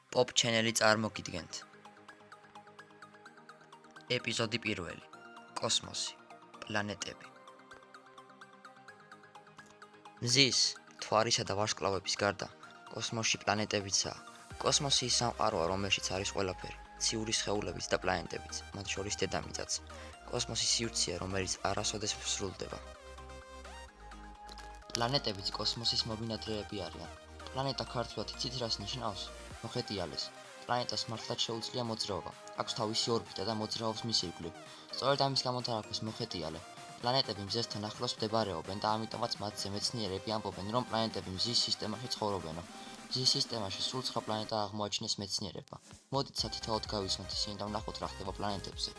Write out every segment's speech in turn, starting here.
Pop channel-ი წარმოგიდგენთ. ეპიზოდი 1. კოსმოსი, პლანეტები. მზის, მთვარისა და ვარსკვლავების გარდა, კოსმოსში პლანეტებიცაა. კოსმოსი ის სამყაროა, რომელშიც არის ყველაფერი, ციური სხეულებიც და პლანეტებიც, მათ შორის დედამიწაც. კოსმოსი სივრცეა, რომელიც არასოდეს სრულდება. პლანეტებიც კოსმოსის მობინადრეები არიან. პლანეტა ქართულად იცით რას ნიშნავს? მოხეტიალეს. პლანეტას მართლაც შეუძლია მოძრაობა, აქვს თავისი ორბიტა და მოძრაობს მის ირგვლივ. სწორედ ამის გამო დაარქვეს მოხეტიალე. პლანეტები მზესთან ახლოს მდებარეობენ და ამიტომაც მათზე მეცნიერები ამბობენ, რომ პლანეტები მზის სისტემაში ცხოვრობენო. მზის სისტემაში სულ 9 პლანეტა აღმოაჩინეს მეცნიერებმა. მოდით სათითაოდ გავიცნოთ ისინი და ვნახოთ რა ხდება პლანეტებზე.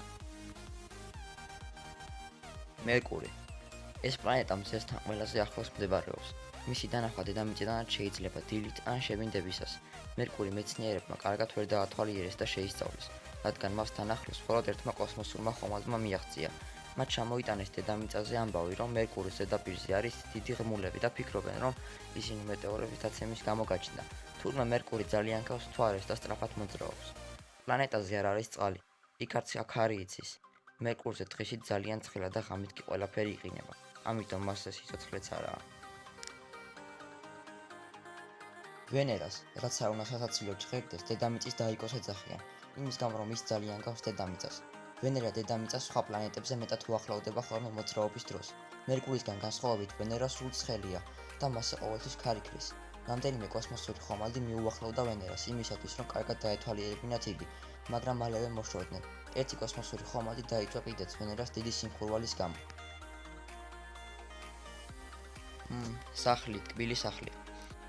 მერკური. ეს პლანეტა მზესთან ყველაზე ახლოს მდებარეობს. მისი დანახვა დედამიწიდანაც შეიძლება დილით ან შებინდებისას. მერკური მეცნიერებმა კარგად ვერ დაათვალიერეს და შეისწავლეს, რადგან მასთან ახლოს მხოლოდ ერთმა კოსმოსურმა ხომალდმა მიაღწია. მათ ჩამოიტანეს დედამიწაზე ამბავი, რომ მერკურის ზედაპირზე არის დიდი ღრმულები და ფიქრობენ, რომ ისინი მეტეორების დაცემის გამო გაჩნდა. თურმე მერკური ძალიან გავს მთვარეს და სწრაფად მოძრაობს. პლანეტაზე არ არის წყალი, იქ არ იცის. მერკურზე დღისით ძალიან ცხელა და ღამით კი ყველაფერი იყინება, ამიტომ მასზე სიცოცხლეც არაა. ვენერას, რაც არ უნდა სასაცილოდ ჟღერდეს, დედამიწის დაიკოს ეძახიან, იმის გამო რომ ის ძალიან გავს დედამიწას. ვენერა დედამიწას სხვა პლანეტებზე მეტად უახლოვდება ხოლმე მოძრაობის დროს. მერკურისგან განსხვავებით, ვენერა სულ ცხელია და მასზე ყოველთვის ქარიქრის. რამდენიმე კოსმოსური ხომალდი მიუახლოვდა ვენერას იმისათვის, რომ კარგად დაეთვალიერებინათ იგი, მაგრამ მალევე მოშორდნენ. ერთი კოსმოსური ხომალდი დაიწვა კიდეც ვენერას დიდი სიმხურვალის გამო. სახლი, ტკბილი სახლი.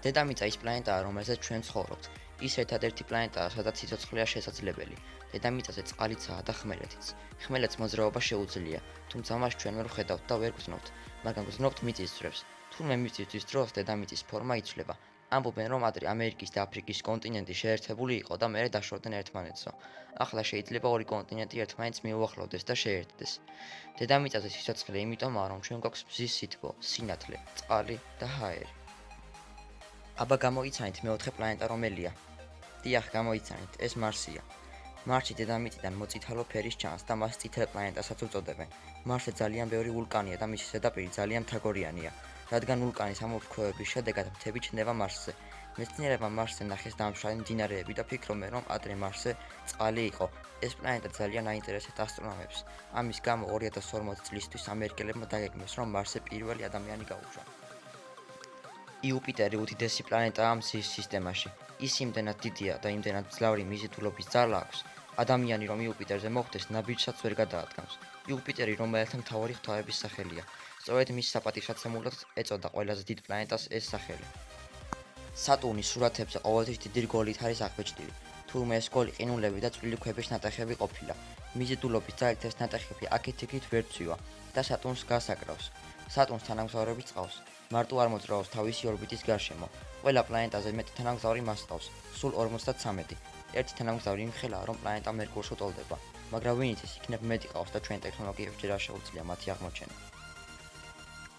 დედამიწა ის პლანეტაა, რომელზეც ჩვენ ცხოვრობთ. ის ერთადერთი პლანეტაა, სადაც სიცოცხლეა შესაძლებელი. დედამიწაზე წყალიცაა და ხმელეთიც. ხმელეთს მოძრაობა შეუძლია, თუმცა მას ჩვენ ვერ ვხედავთ და ვერ გრძნობთ, მაგრამ გრძნობთ მიწის ძვრებს. თურმე მიწისძვრის დროს დედამიწის ფორმა იცვლება. ამბობენ, რომ ადრე ამერიკის და აფრიკის კონტინენტი შეერთებული იყო და მერე დაშორდნენ ერთმანეთსო. ახლა შეიძლება ორი კონტინენტი ერთმანეთს მიუახლოვდეს და შეერთდეს. დედამიწაზე სიცოცხლე იმიტომაა, რომ ჩვენ გვაქვს მზის სითბო, სინათლე, წყალი და ჰაერი. აბა გამოიცანით მეოთხე პლანეტა რომელია? დიახ, გამოიცანით, ეს მარსია. მარსი დედამიწიდან მოწითალო ფერის ჩანს და მას წითელ პლანეტასაც უწოდებენ. მარსზე ძალიან ბევრი ვულკანია და მისი ზედაპირი ძალიან მთაგორიანია. რადგან ვულკანის ამოფრქვევების შედეგად მთები ჩნდება მარსზე. მეცნიერებმა მარსზე ნახეს დამშრალი მდინარეები და ფიქრობენ, რომ ადრე მარსზე წყალი იყო. ეს პლანეტა ძალიან აინტერესებს ასტრონომებს. ამის გამო 2040 წლისთვის ამერიკელებმა დაგეგმეს, რომ მარსზე პირველი ადამიანი გაუშვან. იუპიტერი უდიდესი პლანეტაა მზის სისტემაში. ის იმდენად დიდია და იმდენად მძლავრი მიზიდულობის ძალა აქვს, ადამიანი რომ იუპიტერზე მოხვდეს, ნაბიჯსაც ვერ გადაადგამს. იუპიტერი, რომელთა მთავარი ღვთაების სახელია. სწორედ მის საპატივსაცემლოდ ეწოდა ყველაზე დიდ პლანეტას ეს სახელი. სატურნის სურათებზე ყოველთვის დიდი რგოლით არის აღბეჭდილი. თურმე ეს რგოლი ყინულები და წვრილი ქვების ნატეხები ყოფილა. მიზიდულობის ძალით ეს ნატეხები აქეთ-იქით ვერ ცვივა და სატურნს გასაკრავს. სატურნს თანამგზავრები წავს. მარტო არ მოძრაობს თავისი ორბიტის გარშემო. ყველა პლანეტაზე მეტი თანამგზავრი მას წავს, სულ 53. ერთი თანამგზავრი იმხელაა, რომ პლანეტა მერკურს უტოლდება, მაგრამ ვინ იცის, იქნებ მეტი ყავს და ჩვენ ტექნოლოგიებს ჯერ არ შეუძლია მათი აღმოჩენა.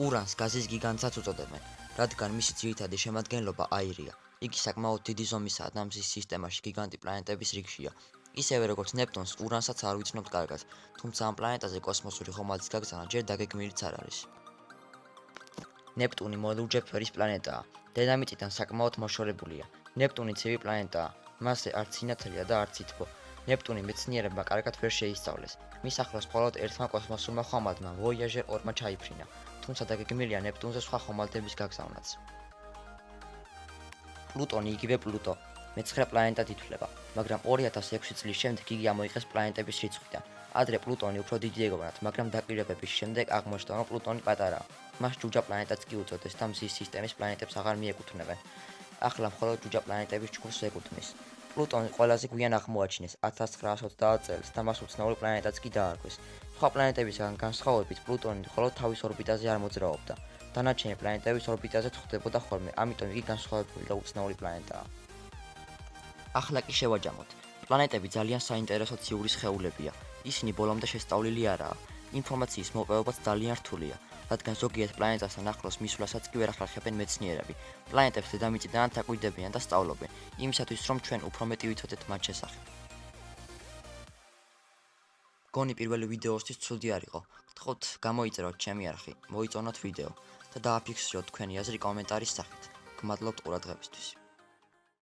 ურანს გაზის გიგანტსაც უწოდებენ, რადგან მისი ძირითადი შემადგენლობა აირია. იგი საკმაოდ დიდი ზომისაა და მზის სისტემაში გიგანტი პლანეტების რიგშია. ისევე როგორც ნეპტუნს, ურანსაც არ ვიცნობთ კარგად, თუმცა ამ პლანეტაზე კოსმოსური ხომალდის გაგზავნა ჯერ დაგეგმილიც არ არის. ნეპტუნი მოლურჯე ფერის პლანეტაა. დედამიწიდან საკმაოდ მოშორებულია. ნეპტუნი ცივი პლანეტაა. მასზე არც სინათლეა და არც სითბო. ნეპტუნი მეცნიერებმა კარგად ვერ შეისწავლეს. მის ახლოს მხოლოდ ერთმა კოსმოსურმა ხომალდმა ვოიაჟერ 2 ჩაიფრინა, თუმცა დაგეგმილია ნეპტუნზე სხვა ხომალდების გაგზავნაც. პლუტონი იგივე პლუტო, მე-9 პლანეტად ითვლება, მაგრამ 2006 წლის შემდეგ იგი ამოიღეს პლანეტების რიცხვიდან. ადრე პლუტონი უფრო დიდი ეგონათ, მაგრამ დაკვირვებების შემდეგ აღმოჩნდა, რომ პლუტონი პატარაა. მას ჯუჯა პლანეტაც კი უწოდეს და მზის სისტემის პლანეტებს აღარ მიეკუთვნებენ. ახლა მხოლოდ ჯუჯა პლანეტების ჯგუფს ეკუთვნის. პლუტონი ყველაზე გვიან აღმოაჩინეს 1920 წელს და მას უცნაური პლანეტაც კი დაარქვეს. სხვა პლანეტებისგან განსხვავებით, პლუტონი მხოლოდ თავის ორბიტაზე არ მოძრაობდა. დანარჩენი პლანეტების ორბიტაზე ხვდებოდა ხოლმე, ამიტომ იგი განსხვავებული და უცნაური პლანეტაა. ახლა კი შევაჯამოთ. პლანეტები ძალიან საინტერესო ციური სხეულებია. ისინი ბოლომდე შესწავლილი არაა. ინფორმაციის მოპოვებაც ძალიან რთულია. რადგან ზოგიერთ პლანეტასთან ახლოს მისვლასაც კი ვერ ახერხებენ მეცნიერები. პლანეტებს დედამიწიდან ათაკვირდებიან და სწავლობენ, იმისათვის რომ ჩვენ უფრო მეტი ვიცოდეთ მათ შესახებ. გონი პირველი ვიდეოსთვის ცუდი არ იყო. გთხოვთ გამოიწეროთ ჩემი არხი, მოიწონოთ ვიდეო და დააფიქსიროთ თქვენი აზრი კომენტარის სახით. გმადლობთ ყურადღებისთვის.